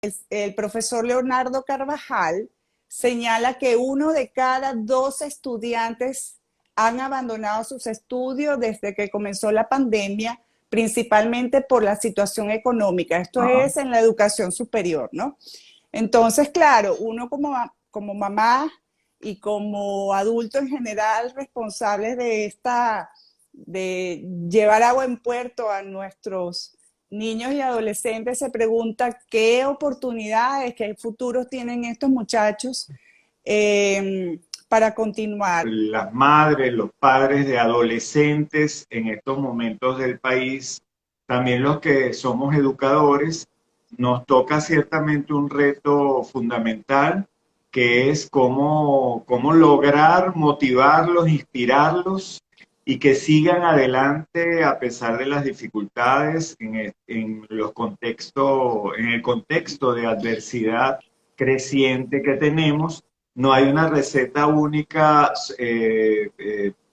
el profesor Leonardo Carvajal señala que 1 de cada 2 estudiantes han abandonado sus estudios desde que comenzó la pandemia, principalmente por la situación económica. Esto Ajá. es en la educación superior, ¿no? Entonces, claro, uno como mamá y como adulto en general responsables de llevar a buen puerto a nuestros niños y adolescentes, se pregunta qué oportunidades, qué futuros tienen estos muchachos para continuar. Las madres, los padres de adolescentes en estos momentos del país, también los que somos educadores, nos toca ciertamente un reto fundamental, que es cómo lograr motivarlos, inspirarlos y que sigan adelante a pesar de las dificultades en los contextos, en el contexto de adversidad creciente que tenemos. No hay una receta única,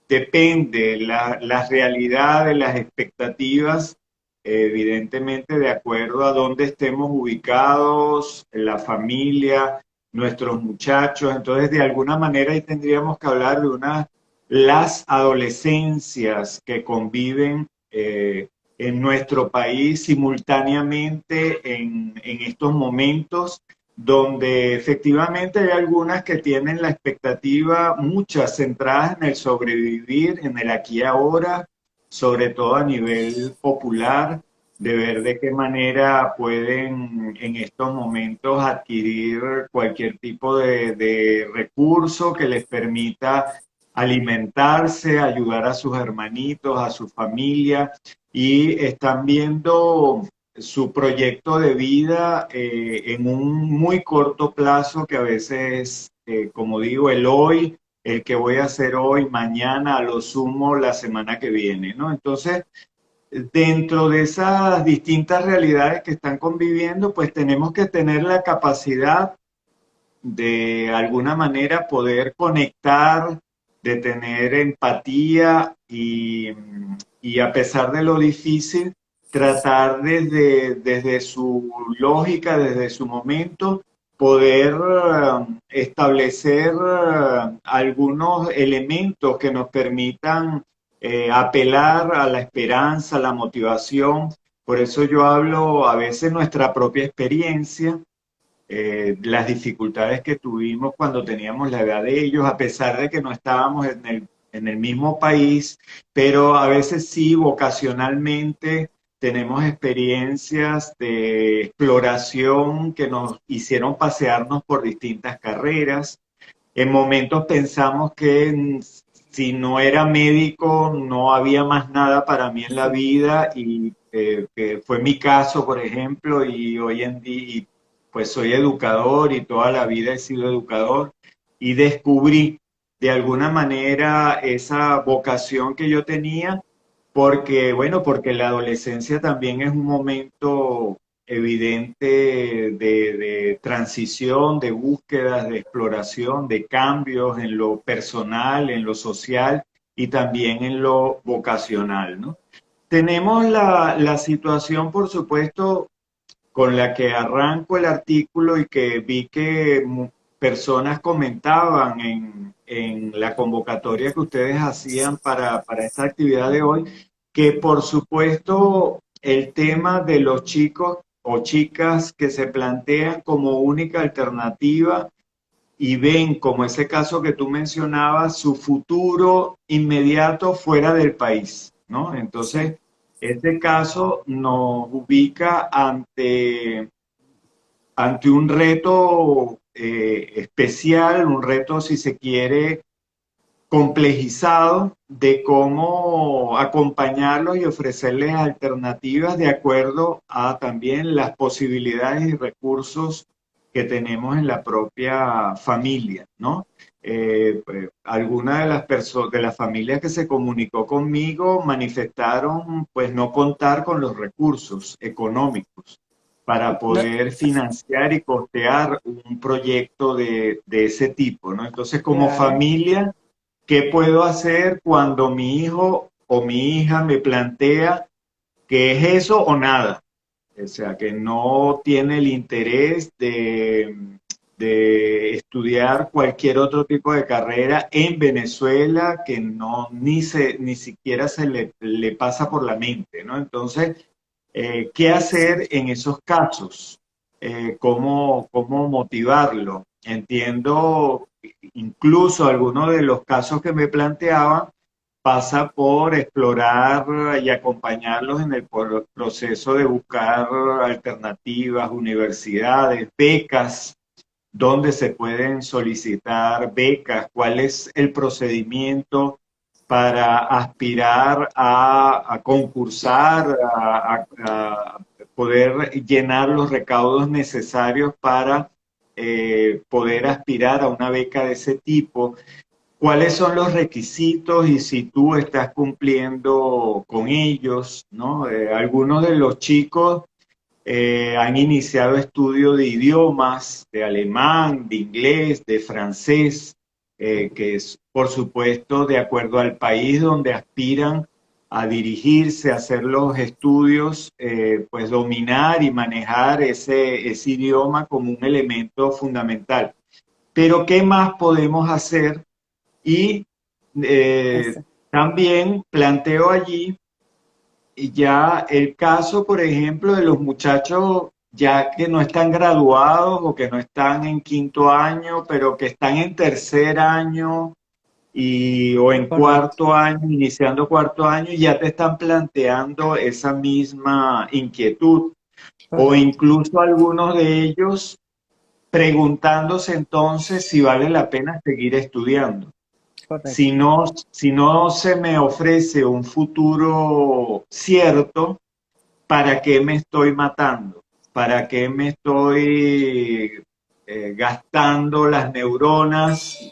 depende las realidades, las expectativas, evidentemente de acuerdo a dónde estemos ubicados, la familia, nuestros muchachos. Entonces, de alguna manera ahí tendríamos que hablar de las adolescencias que conviven en nuestro país simultáneamente en estos momentos donde efectivamente hay algunas que tienen la expectativa, muchas centradas en el sobrevivir, en el aquí y ahora, sobre todo a nivel popular, de ver de qué manera pueden en estos momentos adquirir cualquier tipo de recurso que les permita alimentarse, ayudar a sus hermanitos, a su familia, y están viendo su proyecto de vida en un muy corto plazo que a veces, como digo, el hoy, el que voy a hacer hoy, mañana, a lo sumo la semana que viene, ¿no? Entonces, dentro de esas distintas realidades que están conviviendo, pues tenemos que tener la capacidad de alguna manera poder conectar, de tener empatía y a pesar de lo difícil, tratar desde su lógica, desde su momento, poder establecer algunos elementos que nos permitan apelar a la esperanza, a la motivación. Por eso yo hablo a veces nuestra propia experiencia, las dificultades que tuvimos cuando teníamos la edad de ellos, a pesar de que no estábamos en el mismo país, pero a veces sí, vocacionalmente, tenemos experiencias de exploración que nos hicieron pasearnos por distintas carreras. En momentos pensamos que si no era médico no había más nada para mí en la Sí. vida y que fue mi caso, por ejemplo, y hoy en día pues soy educador y toda la vida he sido educador y descubrí de alguna manera esa vocación que yo tenía porque, bueno, porque la adolescencia también es un momento evidente de transición, de búsquedas, de exploración, de cambios en lo personal, en lo social y también en lo vocacional, ¿no? Tenemos la situación, por supuesto, con la que arranco el artículo y que vi que personas comentaban en la convocatoria que ustedes hacían para esta actividad de hoy, que por supuesto el tema de los chicos o chicas que se plantean como única alternativa y ven, como ese caso que tú mencionabas, su futuro inmediato fuera del país, ¿no? Sí. Entonces, este caso nos ubica ante un reto especial, un reto, si se quiere, complejizado de cómo acompañarlos y ofrecerles alternativas de acuerdo a también las posibilidades y recursos que tenemos en la propia familia, ¿no? Algunas de de las familias que se comunicó conmigo manifestaron pues no contar con los recursos económicos para No, poder financiar y costear un proyecto de ese tipo, ¿no? Entonces, como claro. familia, ¿qué puedo hacer cuando mi hijo o mi hija me plantea que es eso o nada? O sea, que no tiene el interés de estudiar cualquier otro tipo de carrera en Venezuela, que no ni siquiera le pasa por la mente, ¿no? Entonces, ¿qué hacer en esos casos? ¿Cómo motivarlo? Entiendo, incluso algunos de los casos que me planteaban pasa por explorar y acompañarlos en el proceso de buscar alternativas, universidades, becas, dónde se pueden solicitar becas, cuál es el procedimiento para aspirar a concursar, a poder llenar los recaudos necesarios para poder aspirar a una beca de ese tipo. ¿Cuáles son los requisitos y si tú estás cumpliendo con ellos, ¿no? Algunos de los chicos han iniciado estudio de idiomas, de alemán, de inglés, de francés, que es, por supuesto, de acuerdo al país donde aspiran a dirigirse, a hacer los estudios, pues dominar y manejar ese idioma como un elemento fundamental. Pero, ¿qué más podemos hacer? Y eh, Eso. también planteo allí ya el caso, por ejemplo, de los muchachos ya que no están graduados o que no están en quinto año, pero que están en tercer año o en Correcto, cuarto año, iniciando cuarto año, y ya te están planteando esa misma inquietud. O correcto, incluso algunos de ellos preguntándose entonces si vale la pena seguir estudiando. Si correcto. no, si no se me ofrece un futuro cierto, ¿para qué me estoy matando? ¿Para qué me estoy gastando las neuronas?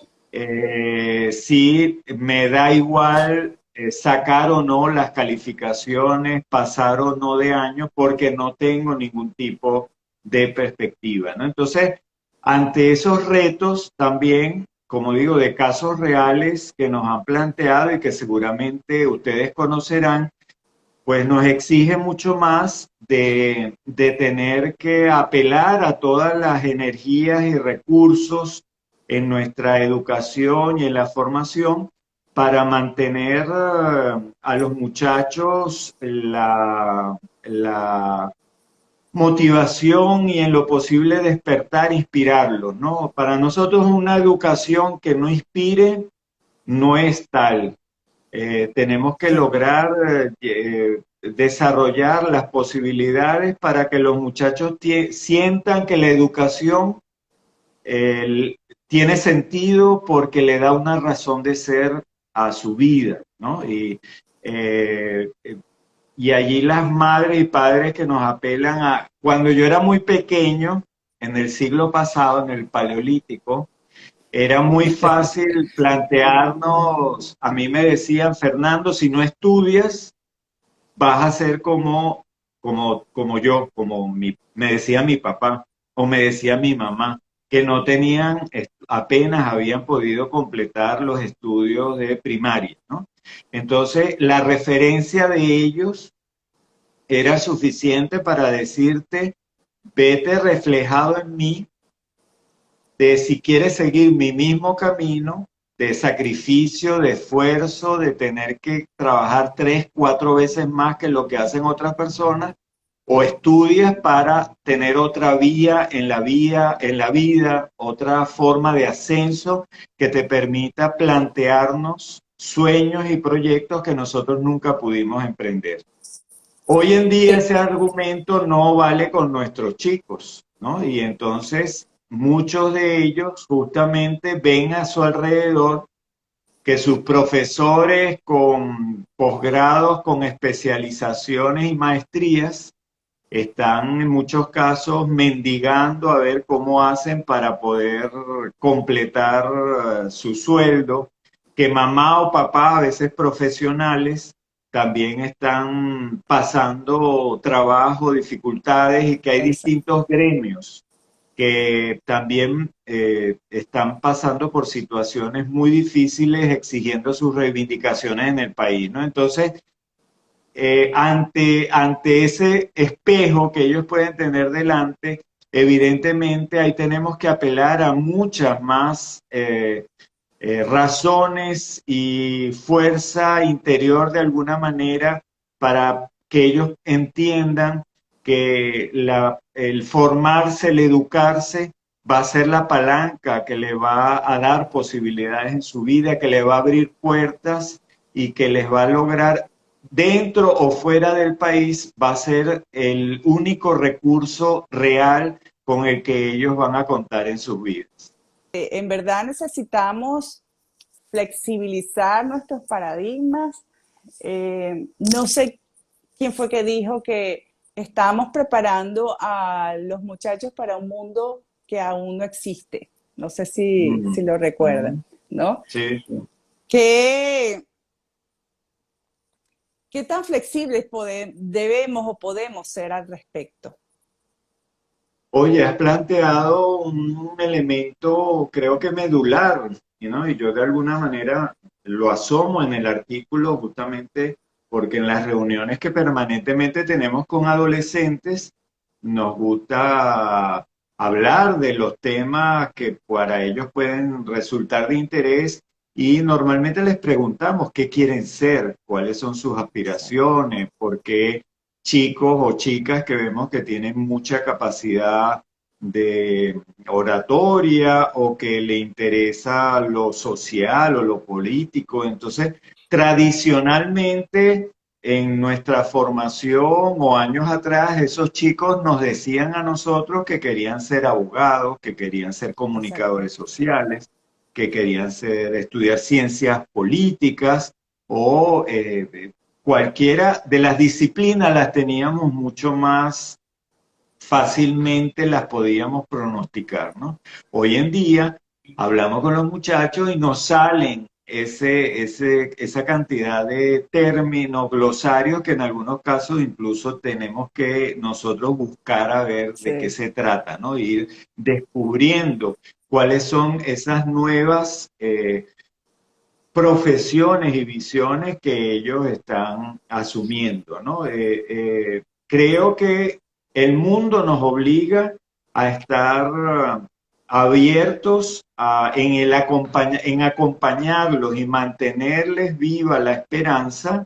Si me da igual sacar o no las calificaciones, pasar o no de año, porque no tengo ningún tipo de perspectiva, ¿no? Entonces, ante esos retos también, como digo, de casos reales que nos han planteado y que seguramente ustedes conocerán, pues nos exige mucho más de tener que apelar a todas las energías y recursos en nuestra educación y en la formación para mantener a los muchachos la motivación y en lo posible despertar, inspirarlos, ¿no? Para nosotros una educación que no inspire no es tal. Tenemos que Sí, lograr desarrollar las posibilidades para que los muchachos sientan que la educación eh, tiene sentido porque le da una razón de ser a su vida, ¿no? Eh, y allí las madres y padres que nos apelan a, cuando yo era muy pequeño, en el siglo pasado, en el Paleolítico, era muy fácil plantearnos, a mí me decían, Fernando, si no estudias, vas a ser como yo, me decía mi papá o me decía mi mamá, que no tenían, apenas habían podido completar los estudios de primaria, ¿no? Entonces, la referencia de ellos era suficiente para decirte, vete reflejado en mí de si quieres seguir mi mismo camino de sacrificio, de esfuerzo, de tener que trabajar 3, 4 veces más que lo que hacen otras personas, o estudias para tener otra vía en la vida, otra forma de ascenso que te permita plantearnos sueños y proyectos que nosotros nunca pudimos emprender. Hoy en día sí, ese argumento no vale con nuestros chicos, ¿no? Y entonces muchos de ellos justamente ven a su alrededor que sus profesores con posgrados, con especializaciones y maestrías están en muchos casos mendigando a ver cómo hacen para poder completar su sueldo, que mamá o papá, a veces profesionales, también están pasando trabajo, dificultades y que hay exacto. distintos gremios que también están pasando por situaciones muy difíciles exigiendo sus reivindicaciones en el país, ¿no? Entonces, ante ese espejo que ellos pueden tener delante, evidentemente ahí tenemos que apelar a muchas más razones y fuerza interior de alguna manera para que ellos entiendan que el formarse, el educarse, va a ser la palanca que le va a dar posibilidades en su vida, que le va a abrir puertas y que les va a lograr dentro o fuera del país, va a ser el único recurso real con el que ellos van a contar en sus vidas. En verdad necesitamos flexibilizar nuestros paradigmas. No sé quién fue que dijo que estamos preparando a los muchachos para un mundo que aún no existe. No sé si Mm, lo recuerdan, mm, ¿no? sí, sí. ¿Qué, qué tan flexibles debemos o podemos ser al respecto? Oye, has planteado un elemento, creo que medular, ¿no? Y yo de alguna manera lo asomo en el artículo justamente porque en las reuniones que permanentemente tenemos con adolescentes, nos gusta hablar de los temas que para ellos pueden resultar de interés y normalmente les preguntamos qué quieren ser, cuáles son sus aspiraciones, por qué chicos o chicas que vemos que tienen mucha capacidad de oratoria o que le interesa lo social o lo político. Entonces, tradicionalmente en nuestra formación o años atrás, esos chicos nos decían a nosotros que querían ser abogados, que querían ser Exacto. comunicadores sociales, que querían estudiar ciencias políticas o cualquiera de las disciplinas las teníamos mucho más fácilmente, las podíamos pronosticar, ¿no? Hoy en día hablamos con los muchachos y nos salen esa cantidad de términos, glosarios que en algunos casos incluso tenemos que nosotros buscar a ver de qué Sí. se trata, ¿no? Ir descubriendo cuáles son esas nuevas profesiones y visiones que ellos están asumiendo, ¿no? Creo que el mundo nos obliga a estar abiertos en acompañarlos y mantenerles viva la esperanza.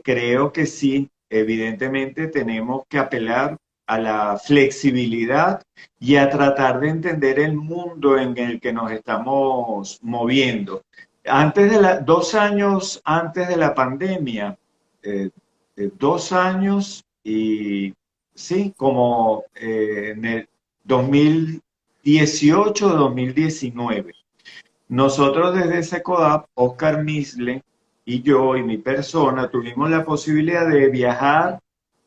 Creo que sí, evidentemente tenemos que apelar a la flexibilidad y a tratar de entender el mundo en el que nos estamos moviendo. 2 años antes de la pandemia, eh, 2 años y sí, como en el 2018-2019. Nosotros desde Secodap, Oscar Misle y yo y mi persona tuvimos la posibilidad de viajar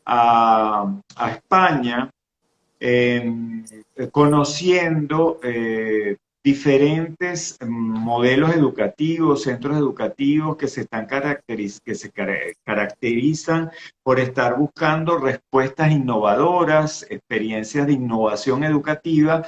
a España eh, conociendo diferentes modelos educativos, centros educativos que caracterizan por estar buscando respuestas innovadoras, experiencias de innovación educativa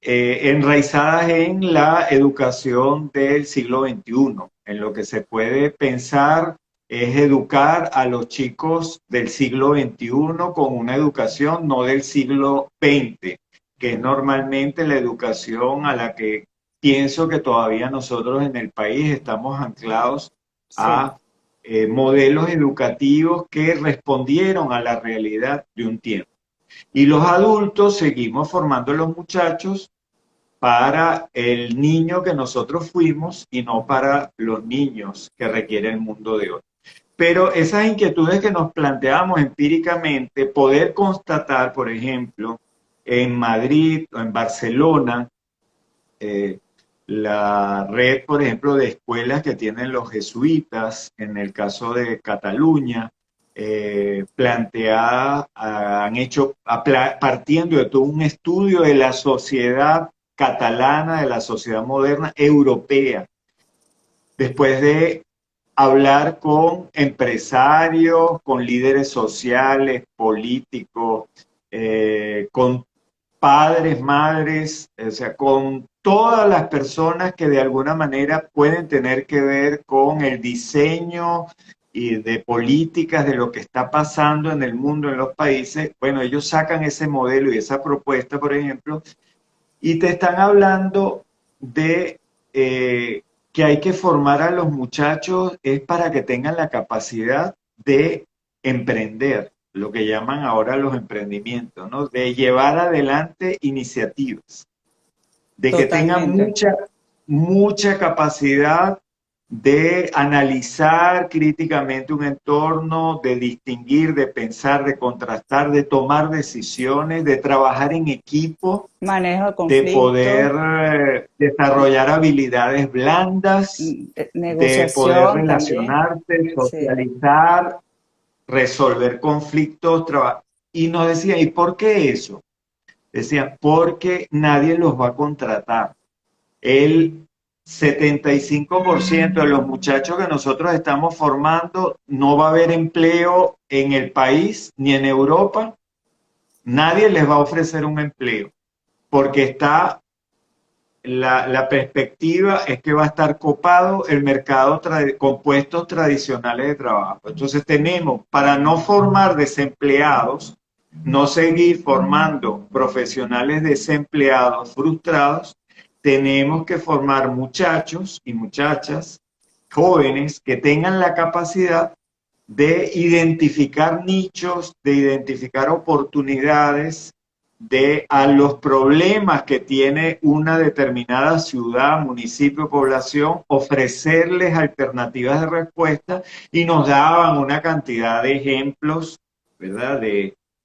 enraizadas en la educación del siglo XXI, en lo que se puede pensar es educar a los chicos del siglo XXI con una educación no del siglo XX, que es normalmente la educación a la que pienso que todavía nosotros en el país estamos anclados Sí. a modelos educativos que respondieron a la realidad de un tiempo. Y los adultos seguimos formando a los muchachos para el niño que nosotros fuimos y no para los niños que requiere el mundo de hoy. Pero esas inquietudes que nos planteamos empíricamente, poder constatar, por ejemplo, en Madrid o en Barcelona, eh, la red, por ejemplo, de escuelas que tienen los jesuitas, en el caso de Cataluña, planteada, han hecho, partiendo de todo un estudio de la sociedad catalana, de la sociedad moderna europea, después de hablar con empresarios, con líderes sociales, políticos, con padres, madres, o sea, con todas las personas que de alguna manera pueden tener que ver con el diseño y de políticas, de lo que está pasando en el mundo, en los países, bueno, ellos sacan ese modelo y esa propuesta, por ejemplo, y te están hablando de que hay que formar a los muchachos es para que tengan la capacidad de emprender, lo que llaman ahora los emprendimientos, ¿no? De llevar adelante iniciativas, de que tengan Totalmente. mucha capacidad de analizar críticamente un entorno, de distinguir, de pensar, de contrastar, de tomar decisiones, de trabajar en equipo, Manejo de de poder conflictos, desarrollar habilidades blandas, de poder negociación también. relacionarse, Sí. socializar, resolver conflictos. Y nos decían, ¿y por qué eso? Decían, porque nadie los va a contratar. El 75% de los muchachos que nosotros estamos formando no va a haber empleo en el país ni en Europa. Nadie les va a ofrecer un empleo porque la perspectiva es que va a estar copado el mercado con puestos tradicionales de trabajo. Entonces tenemos, para no formar desempleados, no seguir formando profesionales desempleados frustrados, tenemos que formar muchachos y muchachas jóvenes que tengan la capacidad de identificar nichos, de identificar oportunidades, de a los problemas que tiene una determinada ciudad, municipio, población, ofrecerles alternativas de respuesta y nos daban una cantidad de ejemplos, ¿verdad?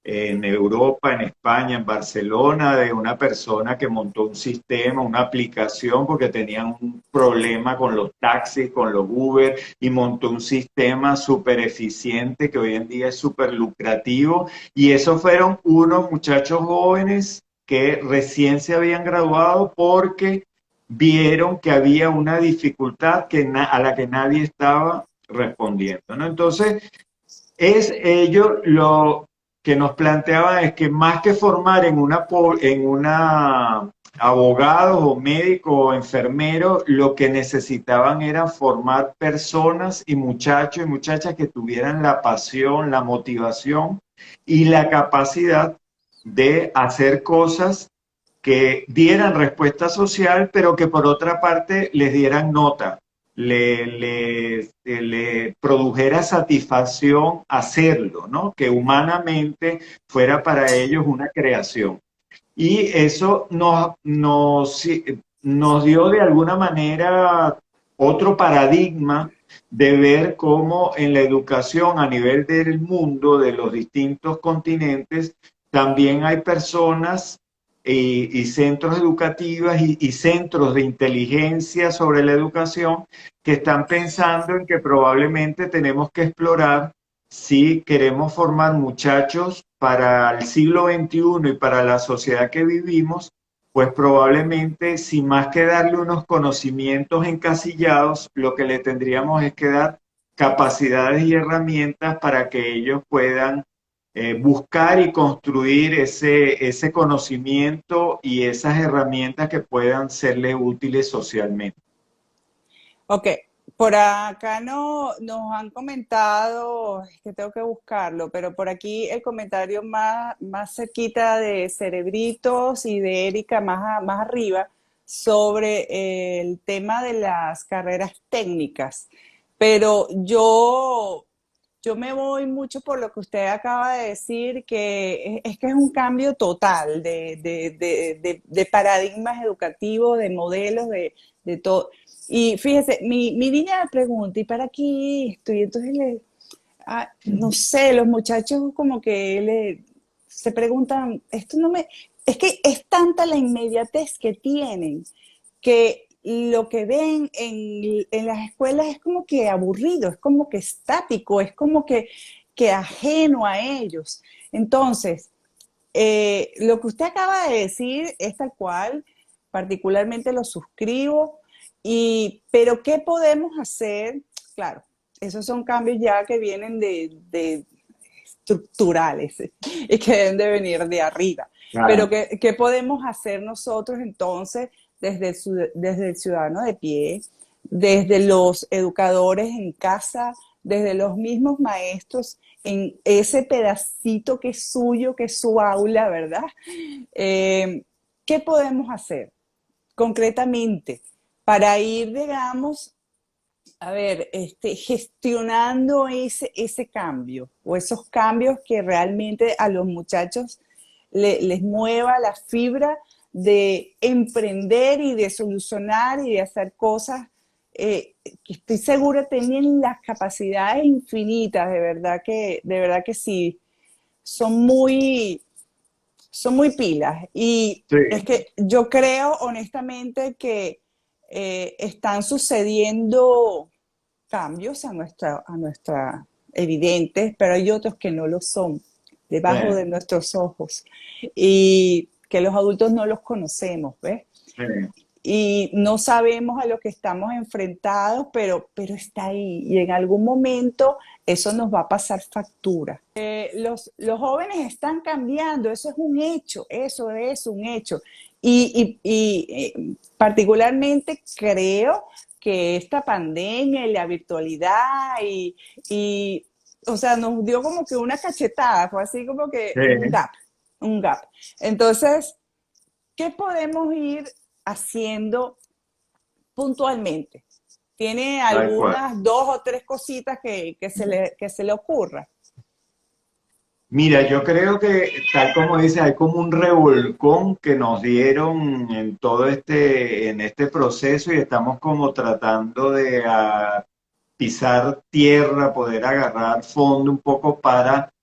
En Europa, en España, en Barcelona, de una persona que montó un sistema, una aplicación, porque tenían un problema con los taxis, con los Uber, y montó un sistema súper eficiente que hoy en día es súper lucrativo. Y esos fueron unos muchachos jóvenes que recién se habían graduado porque vieron que había una dificultad a la que nadie estaba respondiendo, ¿no? Entonces, ellos lo que nos planteaban es que más que formar en una abogados o médicos o enfermeros, lo que necesitaban era formar personas y muchachos y muchachas que tuvieran la pasión, la motivación y la capacidad de hacer cosas que dieran respuesta social, pero que por otra parte les dieran nota, le produjera satisfacción hacerlo, ¿no? Que humanamente fuera para ellos una creación. Y eso nos dio de alguna manera otro paradigma de ver cómo en la educación a nivel del mundo, de los distintos continentes, también hay personas y centros educativos y centros de inteligencia sobre la educación que están pensando en que probablemente tenemos que explorar si queremos formar muchachos para el siglo XXI y para la sociedad que vivimos, pues probablemente, sin más que darle unos conocimientos encasillados, lo que le tendríamos es que dar capacidades y herramientas para que ellos puedan buscar y construir ese conocimiento y esas herramientas que puedan serles útiles socialmente. Ok, por acá no nos han comentado, es que tengo que buscarlo, pero por aquí el comentario más cerquita de Cerebritos y de Erika más arriba sobre el tema de las carreras técnicas. Pero yo me voy mucho por lo que usted acaba de decir, que es un cambio total de paradigmas educativos, de modelos, de todo. Y fíjese, mi niña me pregunta, ¿y para qué esto? Y entonces no sé, los muchachos como que se preguntan, esto no me, es que es tanta la inmediatez que tienen que lo que ven en las escuelas es como que aburrido, es como que estático, es como que ajeno a ellos. Entonces, lo que usted acaba de decir es tal cual, particularmente lo suscribo, pero ¿qué podemos hacer? Claro, esos son cambios ya que vienen de estructurales y que deben de venir de arriba. Pero Claro. ¿qué podemos hacer nosotros entonces desde el ciudadano de pie, desde los educadores en casa, desde los mismos maestros, en ese pedacito que es suyo, que es su aula, ¿verdad? ¿Qué podemos hacer concretamente para ir, digamos, a ver, gestionando ese cambio o esos cambios que realmente a los muchachos les mueva la fibra de emprender y de solucionar y de hacer cosas que estoy segura tienen las capacidades infinitas, de verdad que sí, son muy, son muy pilas. Y Sí, es que yo creo honestamente que están sucediendo cambios a nuestra evidentes, pero hay otros que no lo son, debajo de nuestros ojos, y que los adultos no los conocemos, ¿ves? sí, Y no sabemos a lo que estamos enfrentados, pero está ahí y en algún momento eso nos va a pasar factura. Los jóvenes están cambiando, eso es un hecho, eso es un hecho. Particularmente creo que esta pandemia y la virtualidad y, o sea, nos dio como que una cachetada, fue así como que sí, un gap. Entonces, ¿qué podemos ir haciendo puntualmente? ¿Tiene tal cual. algunas dos o tres cositas que se le ocurra? Mira, yo creo que, tal como dice, hay como un revolcón que nos dieron en todo en este proceso y estamos como tratando de pisar tierra, poder agarrar fondo un poco para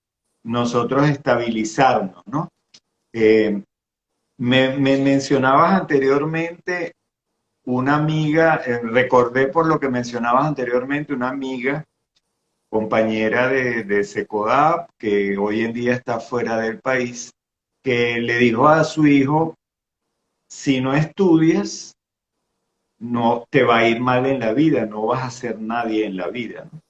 nosotros estabilizarnos, ¿no? Eh, me mencionabas anteriormente una amiga, recordé por lo que mencionabas anteriormente, una amiga compañera de Secodap, que hoy en día está fuera del país, que le dijo a su hijo, si no estudias, no te va a ir mal en la vida, no vas a ser nadie en la vida, ¿no?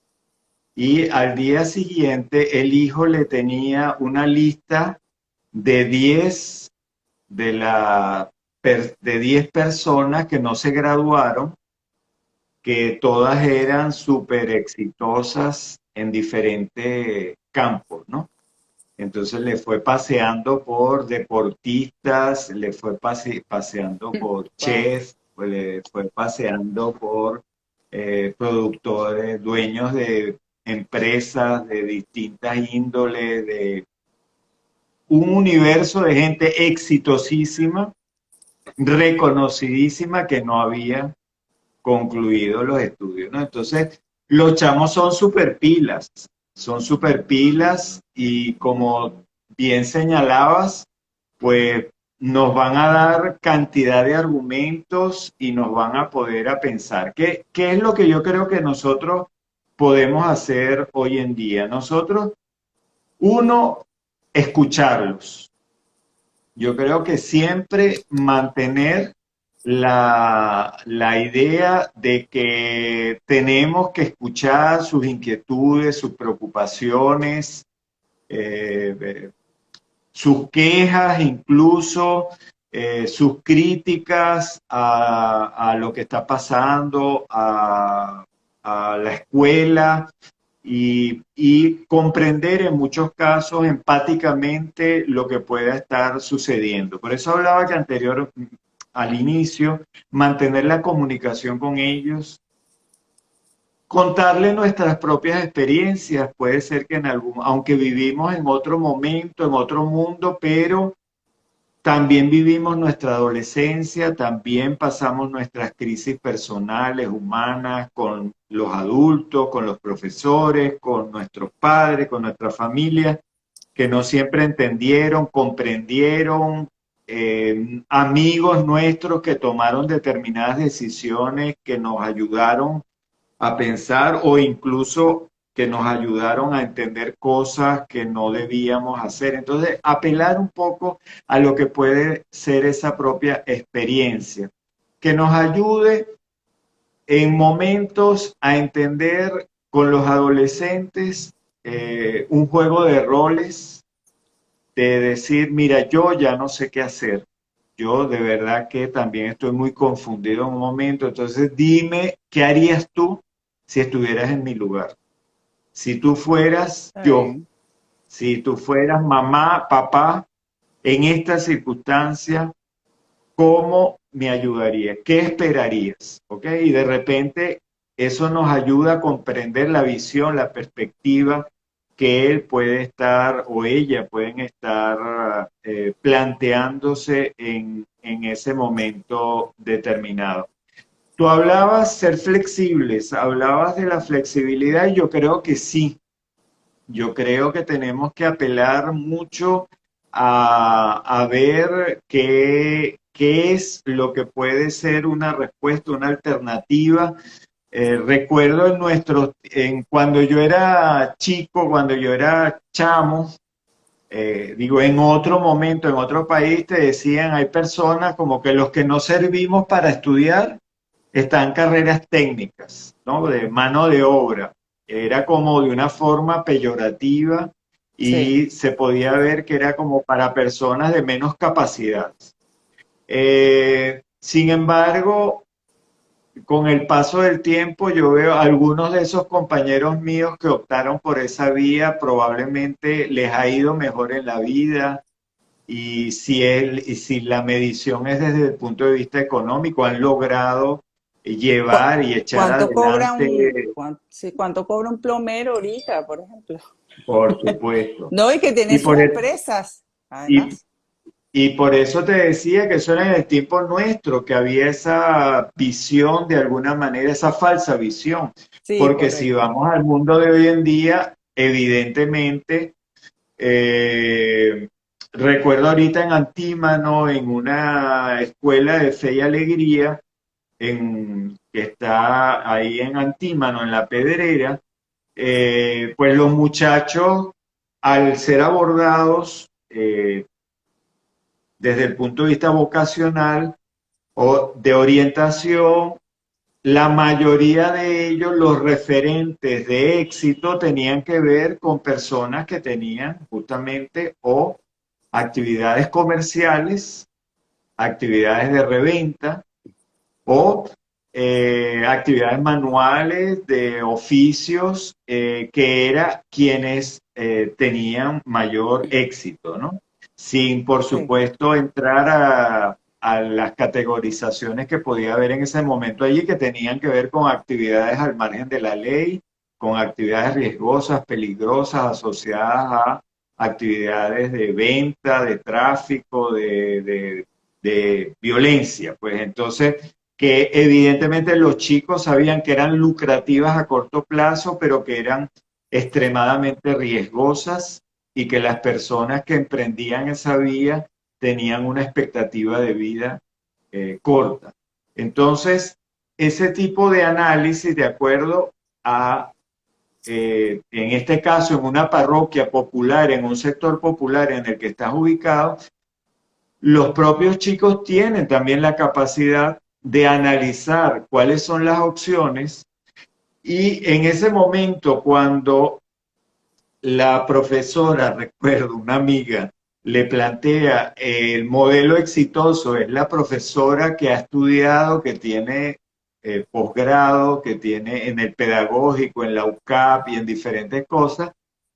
Y al día siguiente el hijo le tenía una lista de 10 de 10 personas que no se graduaron, que todas eran súper exitosas en diferentes campos, ¿no? Entonces le fue paseando por deportistas, le fue paseando por Wow. chefs, pues le fue paseando por productores, dueños de empresas de distintas índoles, de un universo de gente exitosísima, reconocidísima, que no había concluido los estudios, ¿no? Entonces, los chamos son super pilas y como bien señalabas, pues nos van a dar cantidad de argumentos y nos van a poder a pensar. ¿Qué es lo que yo creo que nosotros podemos hacer hoy en día? Nosotros, uno, escucharlos. Yo creo que siempre mantener la idea de que tenemos que escuchar sus inquietudes, sus preocupaciones, eh, sus quejas, incluso sus críticas a lo que está pasando, a la escuela, y comprender en muchos casos empáticamente lo que pueda estar sucediendo. Por eso hablaba que al inicio, mantener la comunicación con ellos, contarle nuestras propias experiencias. Puede ser que aunque vivimos en otro momento, en otro mundo, pero también vivimos nuestra adolescencia, también pasamos nuestras crisis personales, humanas, con los adultos, con los profesores, con nuestros padres, con nuestra familia, que no siempre entendieron, comprendieron, amigos nuestros que tomaron determinadas decisiones que nos ayudaron a pensar o incluso que nos ayudaron a entender cosas que no debíamos hacer. Entonces, apelar un poco a lo que puede ser esa propia experiencia, que nos ayude en momentos a entender con los adolescentes un juego de roles, de decir, mira, yo ya no sé qué hacer. Yo de verdad que también estoy muy confundido en un momento. Entonces, dime, ¿qué harías tú si estuvieras en mi lugar? Si tú fueras Está yo, bien. si tú fueras mamá, papá, en esta circunstancia, ¿cómo me ayudaría? ¿Qué esperarías? ¿Ok? Y de repente eso nos ayuda a comprender la visión, la perspectiva que él puede estar o ella pueden estar planteándose en ese momento determinado. Tú hablabas ser flexibles, hablabas de la flexibilidad y yo creo que sí. Yo creo que tenemos que apelar mucho a ver qué es lo que puede ser una respuesta, una alternativa. Recuerdo cuando yo era chico, cuando yo era chamo, digo, en otro momento, en otro país, te decían, hay personas como que los que no servimos para estudiar están carreras técnicas, ¿no? De mano de obra. Era como de una forma peyorativa Sí. y se podía ver que era como para personas de menos capacidad. Sin embargo, con el paso del tiempo, yo veo algunos de esos compañeros míos que optaron por esa vía, probablemente les ha ido mejor en la vida, y si la medición es desde el punto de vista económico, han logrado ¿Cu- llevar y echar ¿Cuánto cobra adelante, sí, cuánto cobra un plomero ahorita, por ejemplo? por supuesto. No, y que tiene Y sus por, empresas, y, además. y por eso te decía que eso era en el tiempo nuestro, que había esa visión de alguna manera, esa falsa visión. Sí, Porque si correcto. vamos al mundo de hoy en día, evidentemente, recuerdo ahorita en Antímano, en una escuela de fe y alegría, que está ahí en Antímano, en La Pedrera, pues los muchachos, al ser abordados desde el punto de vista vocacional o de orientación, la mayoría de ellos, los referentes de éxito, tenían que ver con personas que tenían justamente o actividades comerciales, actividades de reventa, o actividades manuales de oficios que eran quienes tenían mayor éxito, ¿no? Sin, por Sí, supuesto, entrar a las categorizaciones que podía haber en ese momento allí, que tenían que ver con actividades al margen de la ley, con actividades riesgosas, peligrosas, asociadas a actividades de venta, de tráfico, de violencia. Pues entonces, que evidentemente los chicos sabían que eran lucrativas a corto plazo, pero que eran extremadamente riesgosas y que las personas que emprendían esa vía tenían una expectativa de vida corta. Entonces, ese tipo de análisis, de acuerdo a, en este caso, en una parroquia popular, en un sector popular en el que estás ubicado, los propios chicos tienen también la capacidad de analizar cuáles son las opciones y en ese momento cuando la profesora, recuerdo, una amiga, le plantea el modelo exitoso, es la profesora que ha estudiado, que tiene posgrado, que tiene en el pedagógico, en la UCAP y en diferentes cosas,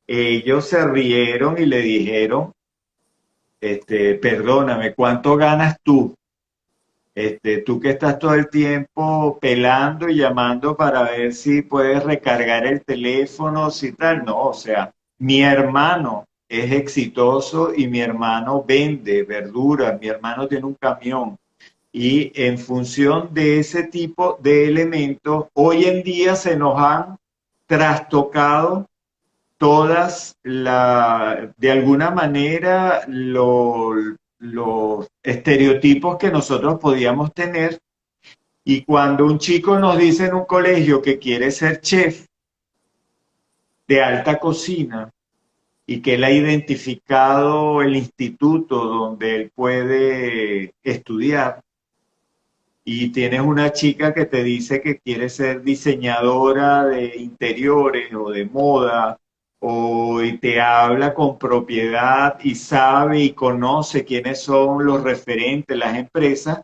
ellos se rieron y le dijeron, perdóname, ¿cuánto ganas tú? Tú que estás todo el tiempo pelando y llamando para ver si puedes recargar el teléfono, si tal, no, o sea, mi hermano es exitoso y mi hermano vende verduras, mi hermano tiene un camión y en función de ese tipo de elementos, hoy en día se nos han trastocado de alguna manera, los estereotipos que nosotros podíamos tener. Y cuando un chico nos dice en un colegio que quiere ser chef de alta cocina y que él ha identificado el instituto donde él puede estudiar, y tienes una chica que te dice que quiere ser diseñadora de interiores o de moda, y te habla con propiedad y sabe y conoce quiénes son los referentes, las empresas,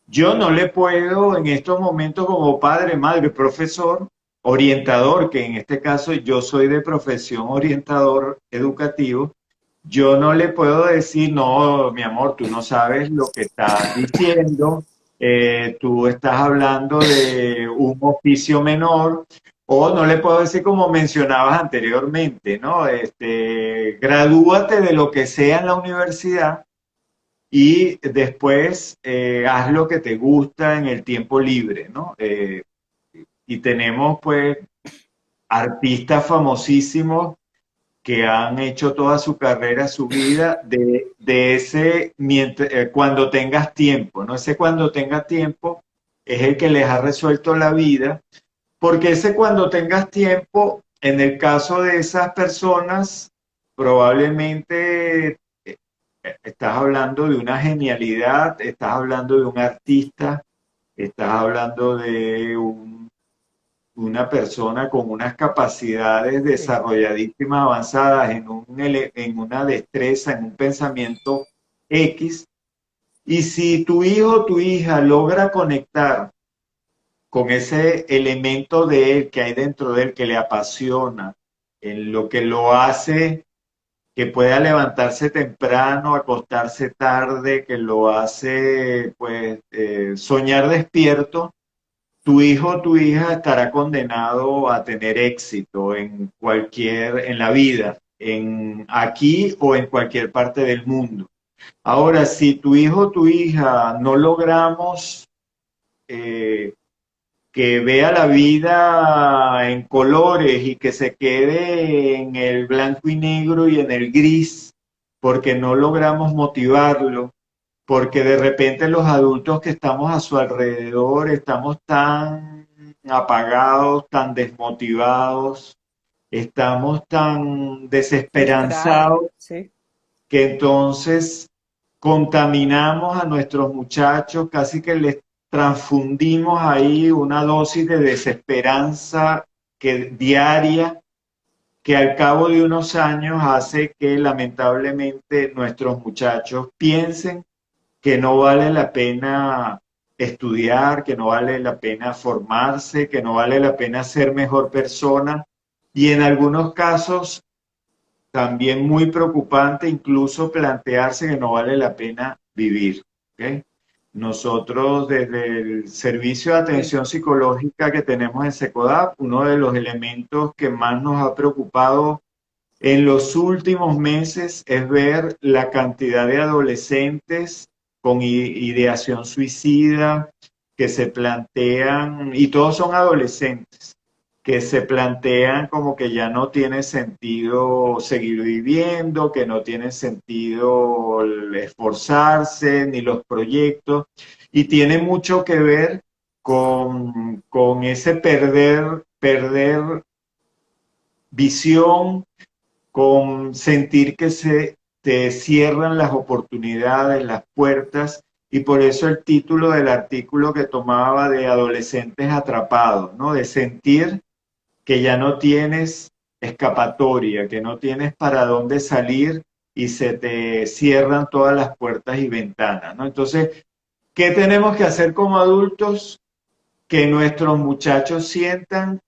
yo no le puedo en estos momentos como padre, madre, profesor, orientador, que en este caso yo soy de profesión orientador educativo, yo no le puedo decir, no, mi amor, tú no sabes lo que estás diciendo, tú estás hablando de un oficio menor, o no le puedo decir como mencionabas anteriormente, ¿no? Gradúate de lo que sea en la universidad y después haz lo que te gusta en el tiempo libre, ¿no? Y tenemos pues artistas famosísimos que han hecho toda su carrera, su vida, de ese cuando tengas tiempo, ¿no? Ese cuando tengas tiempo es el que les ha resuelto la vida, porque ese cuando tengas tiempo, en el caso de esas personas, probablemente estás hablando de una genialidad, estás hablando de un artista, estás hablando de una persona con unas capacidades Sí. desarrolladísimas, avanzadas en una destreza, en un pensamiento X. Y si tu hijo o tu hija logra conectar con ese elemento de él que hay dentro de él, que le apasiona, en lo que lo hace que pueda levantarse temprano, acostarse tarde, que lo hace pues soñar despierto, tu hijo o tu hija estará condenado a tener éxito en la vida, en aquí o en cualquier parte del mundo. Ahora, si tu hijo o tu hija no logramos eh, que vea la vida en colores y que se quede en el blanco y negro y en el gris, porque no logramos motivarlo, porque de repente los adultos que estamos a su alrededor estamos tan apagados, tan desmotivados, estamos tan Frustrado, desesperanzados sí. que entonces contaminamos a nuestros muchachos, casi que les transfundimos ahí una dosis de desesperanza diaria que al cabo de unos años hace que lamentablemente nuestros muchachos piensen que no vale la pena estudiar, que no vale la pena formarse, que no vale la pena ser mejor persona y en algunos casos también muy preocupante incluso plantearse que no vale la pena vivir. ¿Ok? Nosotros desde el servicio de Sí. atención psicológica que tenemos en Secodap, uno de los elementos que más nos ha preocupado en los últimos meses es ver la cantidad de adolescentes con ideación suicida que se plantean, y todos son adolescentes, que se plantean como que ya no tiene sentido seguir viviendo, que no tiene sentido el esforzarse ni los proyectos, y tiene mucho que ver con ese perder visión, con sentir que se te cierran las oportunidades, las puertas, y por eso el título del artículo que tomaba de adolescentes atrapados, ¿no? De sentir que ya no tienes escapatoria, que no tienes para dónde salir y se te cierran todas las puertas y ventanas, ¿no? Entonces, ¿qué tenemos que hacer como adultos? Que nuestros muchachos sientan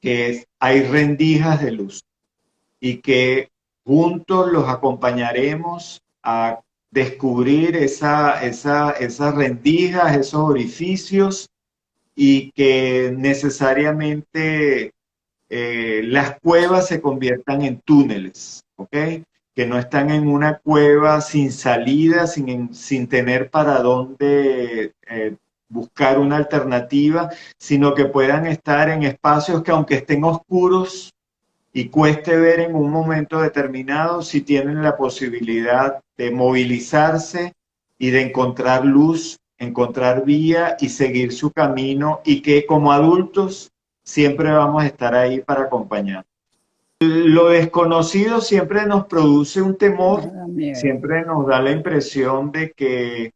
que hay rendijas de luz y que juntos los acompañaremos a descubrir esas rendijas, esos orificios y que necesariamente las cuevas se conviertan en túneles, ¿ok? Que no están en una cueva sin salida, sin tener para dónde buscar una alternativa, sino que puedan estar en espacios que aunque estén oscuros, y cueste ver en un momento determinado si tienen la posibilidad de movilizarse y de encontrar luz, encontrar vía y seguir su camino y que como adultos siempre vamos a estar ahí para acompañar. Lo desconocido siempre nos produce un temor, Nos da miedo. siempre nos da la impresión de que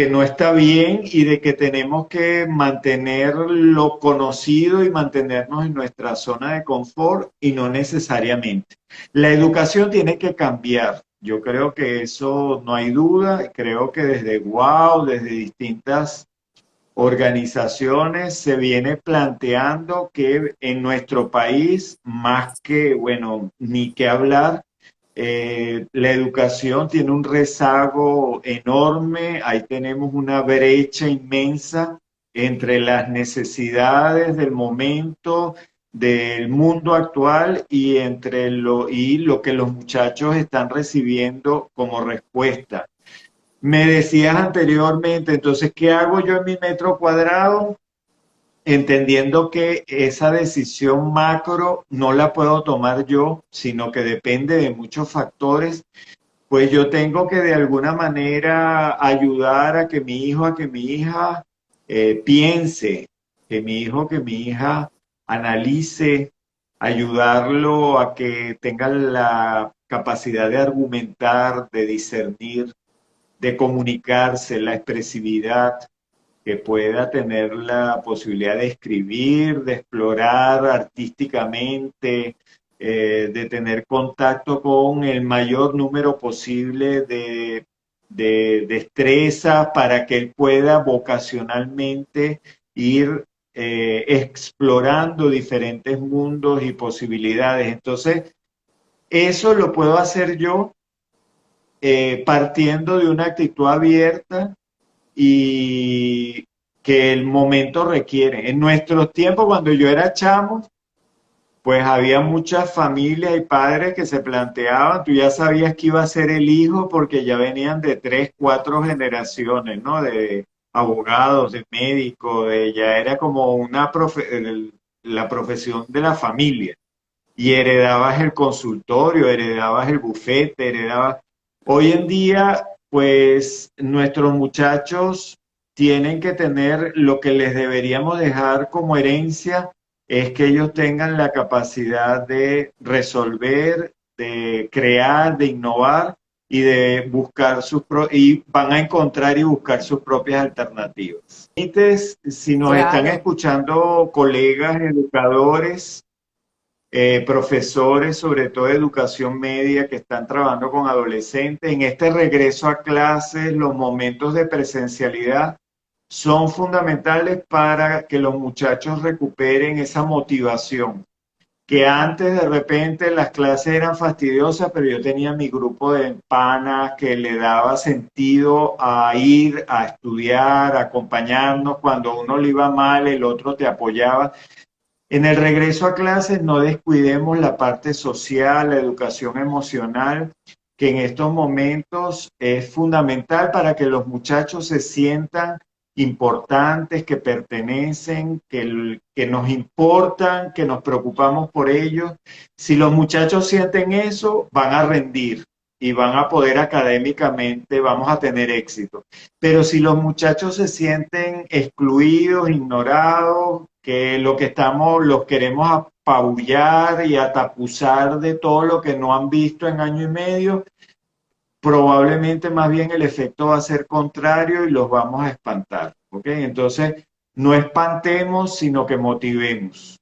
no está bien y de que tenemos que mantener lo conocido y mantenernos en nuestra zona de confort y no necesariamente. La educación tiene que cambiar. Yo creo que eso no hay duda. Creo que desde Wow, desde distintas organizaciones se viene planteando que en nuestro país, más que, bueno, ni que hablar, la educación tiene un rezago enorme, ahí tenemos una brecha inmensa entre las necesidades del momento, del mundo actual y entre lo que los muchachos están recibiendo como respuesta. Me decías anteriormente, entonces, ¿qué hago yo en mi metro cuadrado? Entendiendo que esa decisión macro no la puedo tomar yo, sino que depende de muchos factores, pues yo tengo que de alguna manera ayudar a que mi hijo, a que mi hija piense, que mi hijo, que mi hija analice, ayudarlo a que tenga la capacidad de argumentar, de discernir, de comunicarse, la expresividad, que pueda tener la posibilidad de escribir, de explorar artísticamente, de tener contacto con el mayor número posible de destrezas para que él pueda vocacionalmente ir explorando diferentes mundos y posibilidades. Entonces, eso lo puedo hacer yo partiendo de una actitud abierta y que el momento requiere. En nuestros tiempos, cuando yo era chamo, pues había muchas familias y padres que se planteaban, tú ya sabías que iba a ser el hijo porque ya venían de 3, 4 generaciones, ¿no? De abogados, de médicos, ya era como la profesión de la familia. Y heredabas el consultorio, heredabas el bufete, heredabas... Hoy en día, pues nuestros muchachos tienen que tener lo que les deberíamos dejar como herencia, es que ellos tengan la capacidad de resolver, de crear, de innovar y de buscar y van a encontrar y buscar sus propias alternativas. Si nos están Claro. escuchando colegas, educadores, profesores, sobre todo de educación media, que están trabajando con adolescentes, en este regreso a clases, los momentos de presencialidad son fundamentales para que los muchachos recuperen esa motivación, que antes de repente las clases eran fastidiosas, pero yo tenía mi grupo de panas que le daba sentido a ir a estudiar, a acompañarnos, cuando uno le iba mal, el otro te apoyaba. En el regreso a clases no descuidemos la parte social, la educación emocional, que en estos momentos es fundamental para que los muchachos se sientan importantes, que pertenecen, que nos importan, que nos preocupamos por ellos. Si los muchachos sienten eso, van a rendir y van a poder académicamente, vamos a tener éxito. Pero si los muchachos se sienten excluidos, ignorados, que lo que estamos, los queremos apabullar y atapuzar de todo lo que no han visto en año y medio, probablemente más bien el efecto va a ser contrario y los vamos a espantar. ¿Ok? Entonces, no espantemos, sino que motivemos.